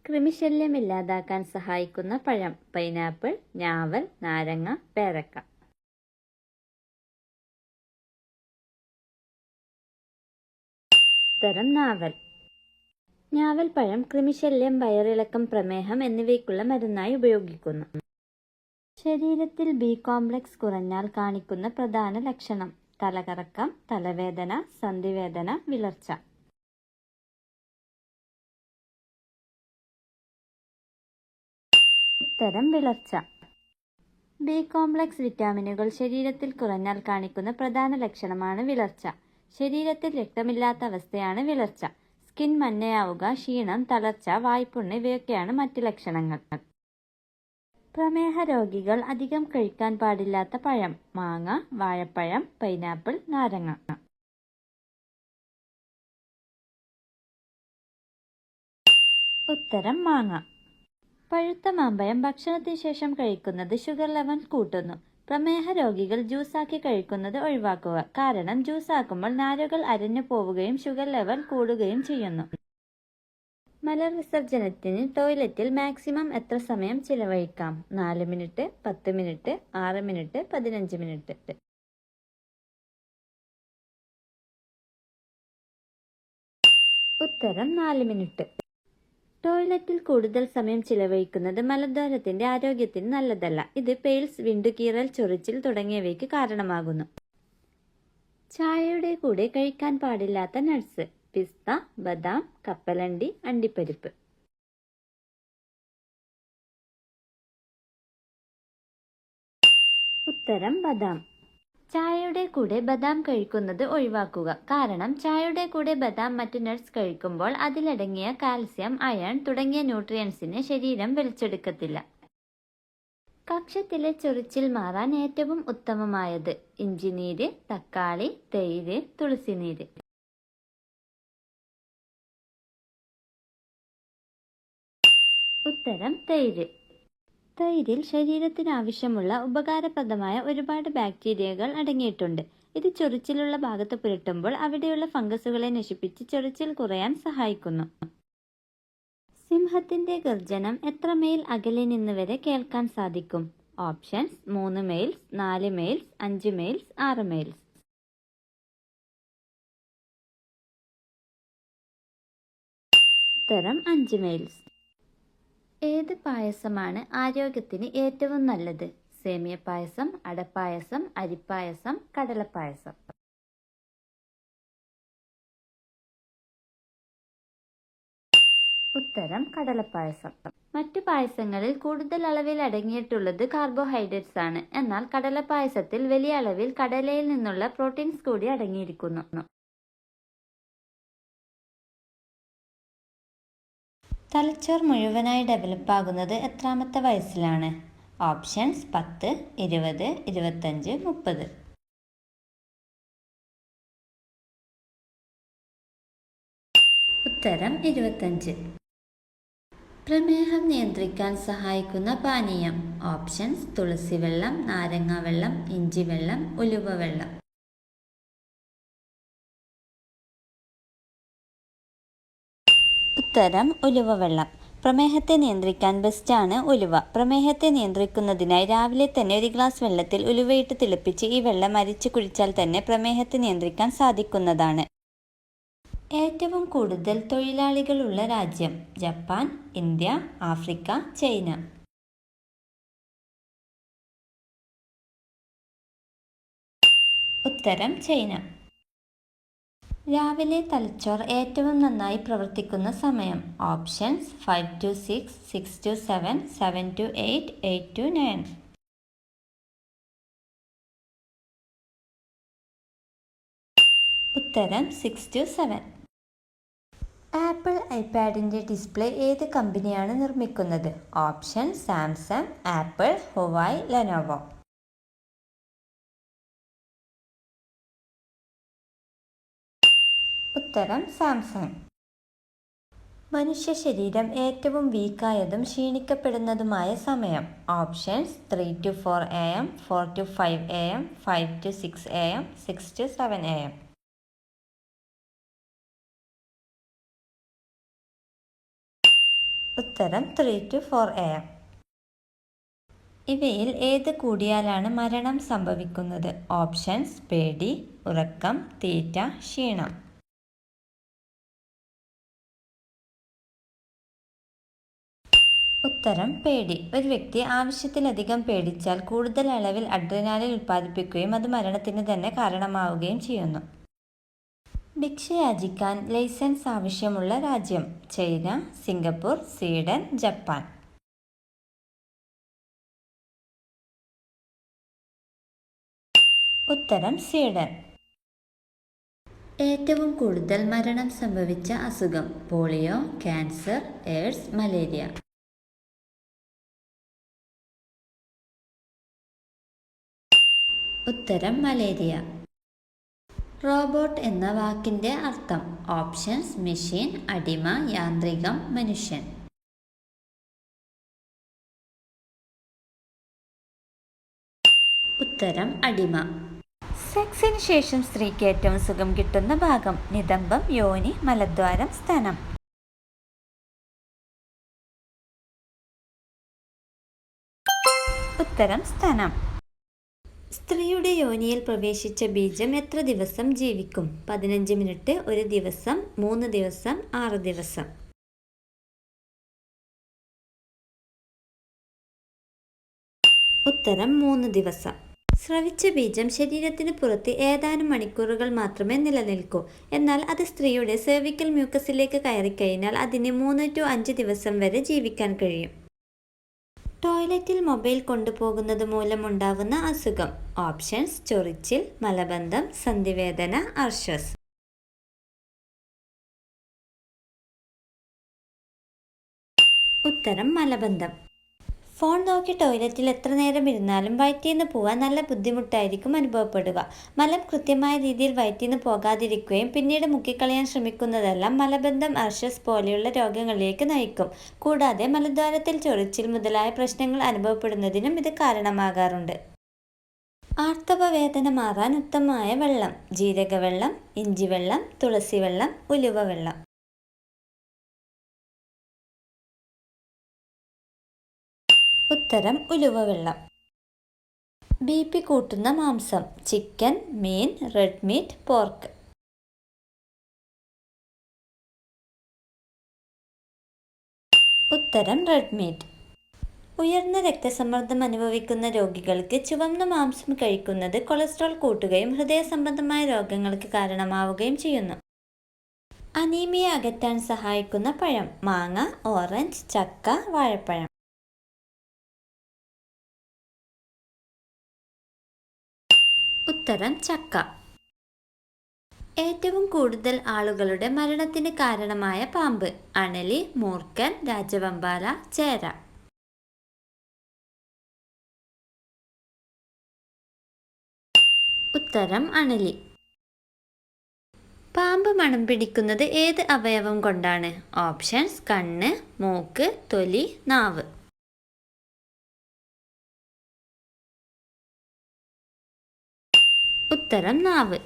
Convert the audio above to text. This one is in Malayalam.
കൃമിശല്യം ഇല്ലാതാക്കാൻ സഹായിക്കുന്ന പഴം: പൈനാപ്പിൾ, ഞാവൽ, നാരങ്ങ, പേരക്ക. ഉത്തരം നാവൽ. ഞാവൽ പഴം കൃമിശല്യം, വയറിളക്കം, പ്രമേഹം എന്നിവയ്ക്കുള്ള മരുന്നായി ഉപയോഗിക്കുന്നു. ശരീരത്തിൽ ബി കോംപ്ലക്സ് കുറഞ്ഞാൽ കാണിക്കുന്ന പ്രധാന ലക്ഷണം: തലകറക്കം, തലവേദന, സന്ധിവേദന, വിളർച്ച. ഉത്തരം വിളർച്ച. ബി കോംപ്ലക്സ് വിറ്റാമിനുകൾ ശരീരത്തിൽ കുറഞ്ഞാൽ കാണിക്കുന്ന പ്രധാന ലക്ഷണമാണ് വിളർച്ച. ശരീരത്തിൽ രക്തമില്ലാത്ത അവസ്ഥയാണ് വിളർച്ച. സ്കിൻ മഞ്ഞയാവുക, ക്ഷീണം, തളർച്ച, വായ്പുണ്ണ് ഇവയൊക്കെയാണ് മറ്റ് ലക്ഷണങ്ങൾ. പ്രമേഹ രോഗികൾ അധികം കഴിക്കാൻ പാടില്ലാത്ത പഴം: മാങ്ങ, വാഴപ്പഴം, പൈനാപ്പിൾ, നാരങ്ങ. ഉത്തരം മാങ്ങ. പഴുത്ത മാമ്പഴം ഭക്ഷണത്തിന് ശേഷം കഴിക്കുന്നത് ഷുഗർ ലെവൽ കൂട്ടുന്നു. പ്രമേഹ രോഗികൾ ജ്യൂസാക്കി കഴിക്കുന്നത് ഒഴിവാക്കുക, കാരണം ജ്യൂസാക്കുമ്പോൾ നാരുകൾ അരഞ്ഞു പോവുകയും ഷുഗർ ലെവൽ കൂടുകയും ചെയ്യുന്നു. മലവിസർജനത്തിന് ടോയ്ലറ്റിൽ മാക്സിമം എത്ര സമയം ചിലവഴിക്കാം? 4 മിനിറ്റ്, 10 മിനിറ്റ്, 6 മിനിറ്റ്, 15 മിനിറ്റ്. ഉത്തരം 4 മിനിറ്റ്. ടോയ്ലറ്റിൽ കൂടുതൽ സമയം ചിലവഴിക്കുന്നത് മലദ്വാരത്തിന്റെ ആരോഗ്യത്തിന് നല്ലതല്ല. ഇത് പെയിൽസ്, വിണ്ടുകീറൽ, ചൊറിച്ചിൽ തുടങ്ങിയവയ്ക്ക് കാരണമാകുന്നു. ചായയുടെ കൂടെ കഴിക്കാൻ പാടില്ലാത്ത നട്ട്സ്: പിസ്ത, ബദാം, കപ്പലണ്ടി, അണ്ടിപ്പരിപ്പ്. ഉത്തരം ബദാം. ചായയുടെ കൂടെ ബദാം കഴിക്കുന്നത് ഒഴിവാക്കുക, കാരണം ചായയുടെ കൂടെ ബദാം മറ്റ് നട്ട്സ് കഴിക്കുമ്പോൾ അതിലടങ്ങിയ കാൽസ്യം, അയൺ തുടങ്ങിയ ന്യൂട്രിയൻസിനെ ശരീരം വലിച്ചെടുക്കത്തില്ല. കക്ഷത്തിലെ ചൊറിച്ചിൽ മാറാൻ ഏറ്റവും ഉത്തമമായത്: ഇഞ്ചിനീര്, തക്കാളി, തൈര്, തുളസിനീര്. ഉത്തരം തൈര്. തൈരിൽ ശരീരത്തിന് ആവശ്യമുള്ള ഉപകാരപ്രദമായ ഒരുപാട് ബാക്ടീരിയകൾ അടങ്ങിയിട്ടുണ്ട്. ഇത് ചൊറിച്ചിലുള്ള ഭാഗത്ത് പുരട്ടുമ്പോൾ അവിടെയുള്ള ഫംഗസുകളെ നശിപ്പിച്ച് ചൊറിച്ചിൽ കുറയാൻ സഹായിക്കുന്നു. സിംഹത്തിന്റെ ഗർജനം എത്ര മൈൽ അകലെ നിന്ന് വരെ കേൾക്കാൻ സാധിക്കും? Options: 3 miles, 4 miles, 5 miles, 6 miles. ഉത്തരം 5 മൈൽസ്. ഏത് പായസമാണ് ആരോഗ്യത്തിന് ഏറ്റവും നല്ലത്? സേമിയ പായസം, അടപ്പായസം, അരിപ്പായസം, കടലപ്പായസം. ഉത്തരം കടലപ്പായസം. മറ്റു പായസങ്ങളിൽ കൂടുതൽ അളവിൽ അടങ്ങിയിട്ടുള്ളത് കാർബോഹൈഡ്രേറ്റ്സ് ആണ്. എന്നാൽ കടലപ്പായസത്തിൽ വലിയ അളവിൽ കടലയിൽ നിന്നുള്ള പ്രോട്ടീൻസ് കൂടി അടങ്ങിയിരിക്കുന്നു. തലച്ചോർ മുഴുവനായി ഡെവലപ്പ് ആകുന്നത് എത്രാമത്തെ വയസ്സിലാണ്? ഓപ്ഷൻസ്: 10, 20, 25, 30. ഉത്തരം 25. പ്രമേഹം നിയന്ത്രിക്കാൻ സഹായിക്കുന്ന പാനീയം: ഓപ്ഷൻസ്: തുളസിവെള്ളം, നാരങ്ങാവെള്ളം, ഇഞ്ചിവെള്ളം, ഉലുവവെള്ളം. ഉത്തരം ഉലുവവെള്ളം. പ്രമേഹത്തെ നിയന്ത്രിക്കാൻ ബെസ്റ്റാണ് ഉലുവ. പ്രമേഹത്തെ നിയന്ത്രിക്കുന്നതിനായി രാവിലെ തന്നെ ഒരു ഗ്ലാസ് വെള്ളത്തിൽ ഉലുവയിട്ട് തിളപ്പിച്ച് ഈ വെള്ളം അരിച്ചു കുടിച്ചാൽ തന്നെ പ്രമേഹത്തെ നിയന്ത്രിക്കാൻ സാധിക്കുന്നതാണ്. ഏറ്റവും കൂടുതൽ തൊഴിലാളികളുള്ള രാജ്യം: ജപ്പാൻ, ഇന്ത്യ, ആഫ്രിക്ക, ചൈന. ഉത്തരം ചൈന. രാവിലെ തലച്ചോർ ഏറ്റവും നന്നായി പ്രവർത്തിക്കുന്ന സമയം: options: 5 to 6, 6 to 7, 7 to 8, 8 to 9. ഉത്തരം 6 to 7. ആപ്പിൾ ഐപാഡിന്റെ ഡിസ്പ്ലേ ഏത് കമ്പനിയാണ് നിർമ്മിക്കുന്നത്? Option: Samsung, apple, Huawei, Lenovo. ഉത്തരം സാംസങ്. മനുഷ്യ ശരീരം ഏറ്റവും വീക്കായതും ക്ഷീണിക്കപ്പെടുന്നതുമായ സമയം: options: 3 to 4 AM, 4 to 5 AM, 5 to 6 AM, 6 to 7 AM. ഉത്തരം 3 to 4 AM. ഇവയിൽ ഏത് കൂടിയാലാണ് മരണം സംഭവിക്കുന്നത്? ഓപ്ഷൻസ്: പേടി, ഉറക്കം, തീറ്റ, ക്ഷീണം. ഉത്തരം പേടി. ഒരു വ്യക്തി ആവശ്യത്തിലധികം പേടിച്ചാൽ കൂടുതൽ അളവിൽ അഡ്രിനാലിൻ ഉൽപ്പാദിപ്പിക്കുകയും അത് മരണത്തിന് തന്നെ കാരണമാവുകയും ചെയ്യുന്നു. ഭിക്ഷയാചിക്കാൻ ലൈസൻസ് ആവശ്യമുള്ള രാജ്യം? China, Singapore, Sweden, Japan. ഉത്തരം സ്വീഡൻ. ഏറ്റവും കൂടുതൽ മരണം സംഭവിച്ച അസുഖം? Polio, cancer, AIDS, malaria. ഉത്തരം മലേറിയ. റോബോട്ട് എന്ന വാക്കിന്റെ അർത്ഥം? ഓപ്ഷൻസ്: മെഷീൻ, അടിമ, യാന്ത്രികം, മനുഷ്യൻ. ഉത്തരം അടിമ. സെക്സിന് ശേഷം സ്ത്രീക്ക് ഏറ്റവും സുഖം കിട്ടുന്ന ഭാഗം? നിതംബം, യോനി, മലദ്വാരം, സ്തനം. ഉത്തരം സ്തനം. സ്ത്രീയുടെ യോനിയിൽ പ്രവേശിച്ച ബീജം എത്ര ദിവസം ജീവിക്കും? 15 മിനിറ്റ്, 1 ദിവസം, 3 ദിവസം, 6 ദിവസം. ഉത്തരം 3 ദിവസം. സ്രവിച്ച ബീജം ശരീരത്തിന് പുറത്ത് ഏതാനും മണിക്കൂറുകൾ മാത്രമേ നിലനിൽക്കൂ. എന്നാൽ അത് സ്ത്രീയുടെ സെർവിക്കൽ മ്യൂക്കസിലേക്ക് കയറിക്കഴിഞ്ഞാൽ അതിന് 3 to 5 ദിവസം വരെ ജീവിക്കാൻ കഴിയും. ടോയ്ലറ്റിൽ മൊബൈൽ കൊണ്ടുപോകുന്നത് മൂലമുണ്ടാവുന്ന അസുഖം? ഓപ്ഷൻസ്: ചൊറിച്ചിൽ, മലബന്ധം, സന്ധിവേദന, അർശസ്. ഉത്തരം മലബന്ധം. ഫോൺ നോക്കി ടോയ്ലറ്റിൽ എത്ര നേരം ഇരുന്നാലും വയറ്റിന്ന് പോവാൻ നല്ല ബുദ്ധിമുട്ടായിരിക്കും അനുഭവപ്പെടുക. മലം കൃത്യമായ രീതിയിൽ വയറ്റിന്ന് പോകാതിരിക്കുകയും പിന്നീട് മുക്കിക്കളയാൻ ശ്രമിക്കുന്നതെല്ലാം മലബന്ധം, അർശസ് പോലെയുള്ള രോഗങ്ങളിലേക്ക് നയിക്കും. കൂടാതെ മലദ്വാരത്തിൽ ചൊറിച്ചിൽ മുതലായ പ്രശ്നങ്ങൾ അനുഭവപ്പെടുന്നതിനും ഇത് കാരണമാകാറുണ്ട്. ആർത്തവവേദന മാറാൻ ഉത്തമമായ വെള്ളം? ജീരകവെള്ളം, ഇഞ്ചിവെള്ളം, തുളസിവെള്ളം, ഉലുവവെള്ളം. ഉത്തരം ഉലുവവെള്ളം. BP കൂട്ടുന്ന മാംസം? ചിക്കൻ, മീൻ, റെഡ് മീറ്റ്, പോർക്ക്. ഉത്തരം റെഡ് മീറ്റ്. ഉയർന്ന രക്തസമ്മർദ്ദം അനുഭവിക്കുന്ന രോഗികൾക്ക് ചുവന്ന മാംസം കഴിക്കുന്നത് കൊളസ്ട്രോൾ കൂട്ടുകയും ഹൃദയ സംബന്ധമായ രോഗങ്ങൾക്ക് കാരണമാവുകയും ചെയ്യുന്നു. അനീമിയ അകറ്റാൻ സഹായിക്കുന്ന പഴം? മാങ്ങ, ഓറഞ്ച്, ചക്ക, വാഴപ്പഴം. ഉത്തരം ചക്ക. ഏറ്റവും കൂടുതൽ ആളുകളുടെ മരണത്തിന് കാരണമായ പാമ്പ്? അണലി, മൂർഖൻ, രാജവെമ്പാല, ചേര. ഉത്തരം അണലി. പാമ്പ് മണം പിടിക്കുന്നത് ഏത് അവയവം കൊണ്ടാണ്? ഓപ്ഷൻസ്: കണ്ണ്, മൂക്ക്, തൊലി, നാവ്. ഉത്തരം നാവ്.